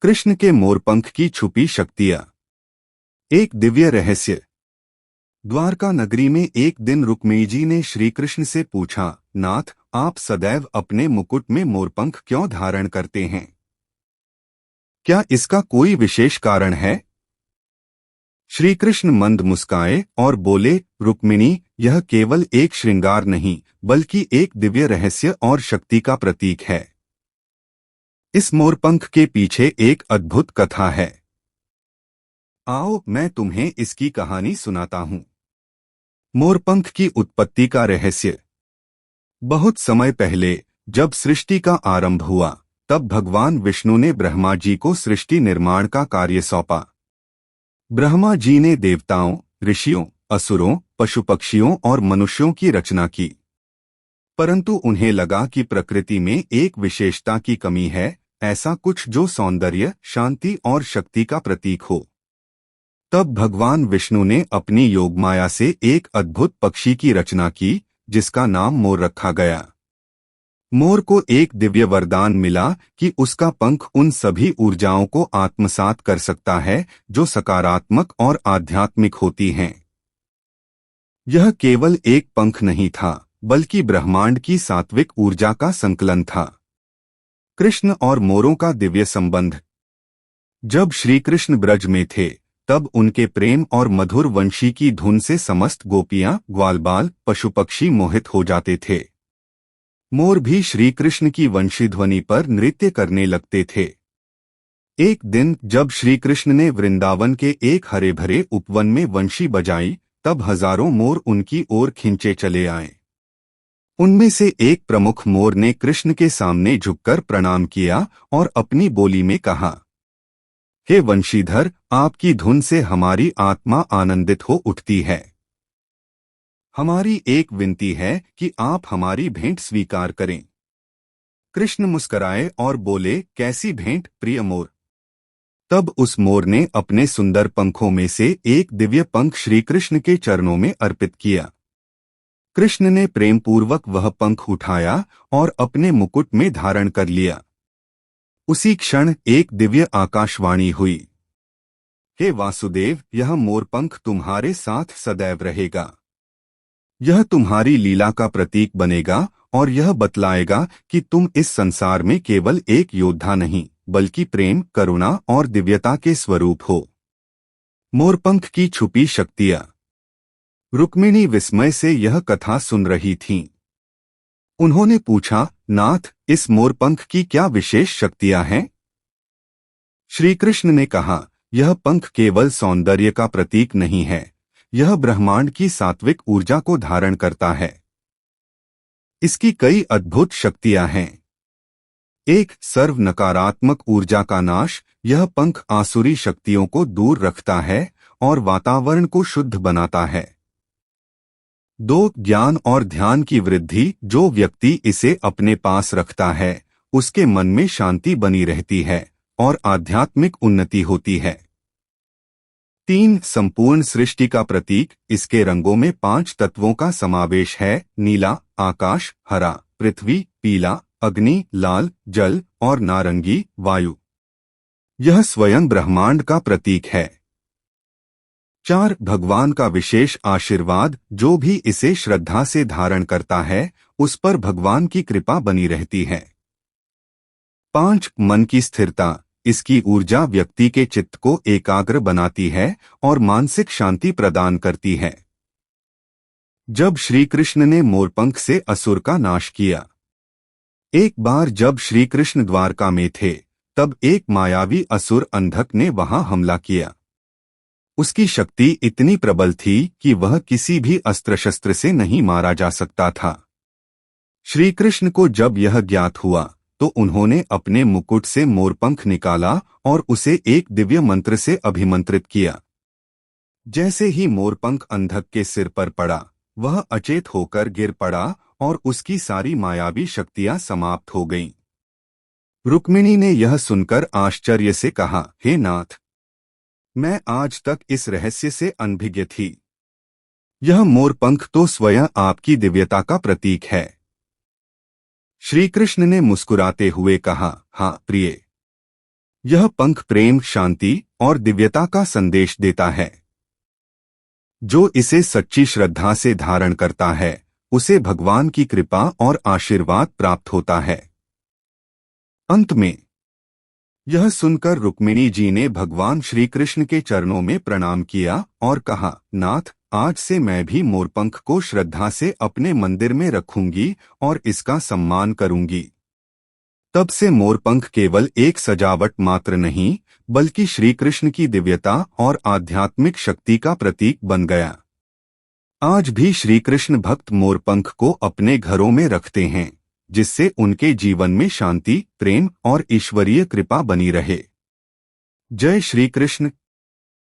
कृष्ण के मोरपंख की छुपी शक्तियां। एक दिव्य रहस्य। द्वारका नगरी में एक दिन रुक्मिणी जी ने श्री कृष्ण से पूछा, नाथ, आप सदैव अपने मुकुट में मोरपंख क्यों धारण करते हैं? क्या इसका कोई विशेष कारण है? श्री कृष्ण मंद मुस्काए और बोले, रुक्मिणी, यह केवल एक श्रृंगार नहीं बल्कि एक दिव्य रहस्य और शक्ति का प्रतीक है। इस मोरपंख के पीछे एक अद्भुत कथा है। आओ मैं तुम्हें इसकी कहानी सुनाता हूँ। मोरपंख की उत्पत्ति का रहस्य। बहुत समय पहले जब सृष्टि का आरंभ हुआ, तब भगवान विष्णु ने ब्रह्मा जी को सृष्टि निर्माण का कार्य सौंपा। ब्रह्मा जी ने देवताओं, ऋषियों, असुरों, पशु पक्षियों और मनुष्यों की रचना की। परंतु उन्हें लगा कि प्रकृति में एक विशेषता की कमी है, ऐसा कुछ जो सौंदर्य, शांति और शक्ति का प्रतीक हो। तब भगवान विष्णु ने अपनी योगमाया से एक अद्भुत पक्षी की रचना की, जिसका नाम मोर रखा गया। मोर को एक दिव्य वरदान मिला कि उसका पंख उन सभी ऊर्जाओं को आत्मसात कर सकता है जो सकारात्मक और आध्यात्मिक होती हैं। यह केवल एक पंख नहीं था, बल्कि ब्रह्मांड की सात्विक ऊर्जा का संकलन था। कृष्ण और मोरों का दिव्य संबंध। जब श्री कृष्ण ब्रज में थे, तब उनके प्रेम और मधुर वंशी की धुन से समस्त गोपियां, ग्वालबाल, पशु पक्षी मोहित हो जाते थे। मोर भी श्री कृष्ण की वंशी ध्वनि पर नृत्य करने लगते थे। एक दिन जब श्री कृष्ण ने वृंदावन के एक हरे भरे उपवन में वंशी बजाई, तब हजारों मोर उनकी ओर खींचे चले आए। उनमें से एक प्रमुख मोर ने कृष्ण के सामने झुककर प्रणाम किया और अपनी बोली में कहा, हे वंशीधर, आपकी धुन से हमारी आत्मा आनंदित हो उठती है। हमारी एक विनती है कि आप हमारी भेंट स्वीकार करें। कृष्ण मुस्कराए और बोले, कैसी भेंट, प्रिय मोर? तब उस मोर ने अपने सुंदर पंखों में से एक दिव्य पंख श्री कृष्ण के चरणों में अर्पित किया। कृष्ण ने प्रेमपूर्वक वह पंख उठाया और अपने मुकुट में धारण कर लिया। उसी क्षण एक दिव्य आकाशवाणी हुई, हे वासुदेव, यह मोरपंख तुम्हारे साथ सदैव रहेगा। यह तुम्हारी लीला का प्रतीक बनेगा और यह बतलाएगा कि तुम इस संसार में केवल एक योद्धा नहीं, बल्कि प्रेम, करुणा और दिव्यता के स्वरूप हो। मोरपंख की छुपी शक्तियां। रुक्मिणी विस्मय से यह कथा सुन रही थीं। उन्होंने पूछा, नाथ, इस मोरपंख की क्या विशेष शक्तियां हैं? श्री कृष्ण ने कहा, यह पंख केवल सौंदर्य का प्रतीक नहीं है, यह ब्रह्मांड की सात्विक ऊर्जा को धारण करता है। इसकी कई अद्भुत शक्तियां हैं। एक, सर्व नकारात्मक ऊर्जा का नाश। यह पंख आसुरी शक्तियों को दूर रखता है और वातावरण को शुद्ध बनाता है। 2, ज्ञान और ध्यान की वृद्धि। जो व्यक्ति इसे अपने पास रखता है, उसके मन में शांति बनी रहती है और आध्यात्मिक उन्नति होती है। 3, संपूर्ण सृष्टि का प्रतीक। इसके रंगों में 5 तत्वों का समावेश है, नीला आकाश, हरा पृथ्वी, पीला अग्नि, लाल जल और नारंगी वायु। यह स्वयं ब्रह्मांड का प्रतीक है। 4, भगवान का विशेष आशीर्वाद। जो भी इसे श्रद्धा से धारण करता है, उस पर भगवान की कृपा बनी रहती है। 5, मन की स्थिरता। इसकी ऊर्जा व्यक्ति के चित्त को एकाग्र बनाती है और मानसिक शांति प्रदान करती है। जब श्री कृष्ण ने मोरपंख से असुर का नाश किया। एक बार जब श्री कृष्ण द्वारका में थे, तब एक मायावी असुर अंधक ने वहां हमला किया। उसकी शक्ति इतनी प्रबल थी कि वह किसी भी अस्त्र शस्त्र से नहीं मारा जा सकता था। श्री कृष्ण को जब यह ज्ञात हुआ, तो उन्होंने अपने मुकुट से मोरपंख निकाला और उसे एक दिव्य मंत्र से अभिमंत्रित किया। जैसे ही मोरपंख अंधक के सिर पर पड़ा, वह अचेत होकर गिर पड़ा और उसकी सारी मायावी शक्तियां समाप्त हो गईं। रुक्मिणी ने यह सुनकर आश्चर्य से कहा, हे नाथ, मैं आज तक इस रहस्य से अनभिज्ञ थी। यह मोरपंख तो स्वयं आपकी दिव्यता का प्रतीक है। श्री कृष्ण ने मुस्कुराते हुए कहा, हाँ प्रिय, यह पंख प्रेम, शांति और दिव्यता का संदेश देता है। जो इसे सच्ची श्रद्धा से धारण करता है उसे भगवान की कृपा और आशीर्वाद प्राप्त होता है। अंत में यह सुनकर रुक्मिणी जी ने भगवान श्री कृष्ण के चरणों में प्रणाम किया और कहा, नाथ, आज से मैं भी मोरपंख को श्रद्धा से अपने मंदिर में रखूंगी और इसका सम्मान करूंगी। तब से मोरपंख केवल एक सजावट मात्र नहीं बल्कि श्री कृष्ण की दिव्यता और आध्यात्मिक शक्ति का प्रतीक बन गया। आज भी श्री कृष्ण भक्त मोरपंख को अपने घरों में रखते हैं, जिससे उनके जीवन में शांति, प्रेम और ईश्वरीय कृपा बनी रहे। जय श्री कृष्ण।